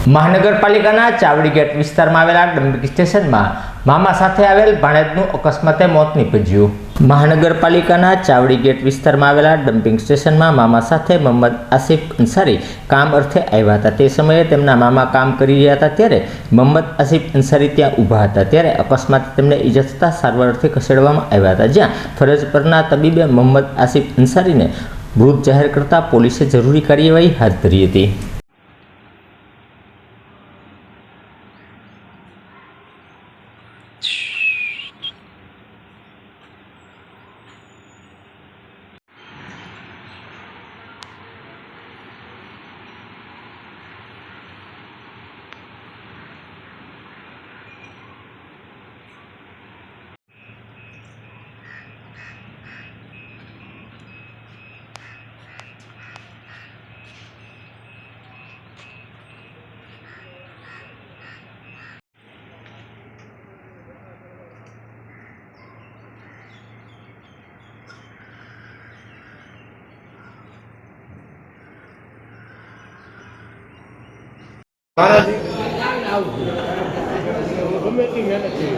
મહાનગરપાલિકાના ચાવડી ગેટ વિસ્તારમાં આવેલા ડમ્પિંગ સ્ટેશનમાં મામા સાથે આવેલ ભાણેજનું અકસ્માતે મોત નીપજ્યું। મહાનગરપાલિકાના ચાવડી ગેટ વિસ્તારમાં આવેલા ડમ્પિંગ સ્ટેશનમાં મામા સાથે મોહમ્મદ આસિફ અંસારી કામ અર્થે આવ્યા હતા। તે સમયે તેમના મામા કામ કરી રહ્યા હતા ત્યારે મોહમ્મદ આસિફ અંસારી ત્યાં ઊભા હતા ત્યારે અકસ્માતે તેમને ઈજા થતાં સારવાર અર્થે ખસેડવામાં આવ્યા હતા, જ્યાં ફરજ પરના તબીબે મોહમ્મદ આસિફ અંસારીને મૃત જાહેર કરતા પોલીસે જરૂરી કાર્યવાહી હાથ ધરી હતી। ગમે તે મહેનત છે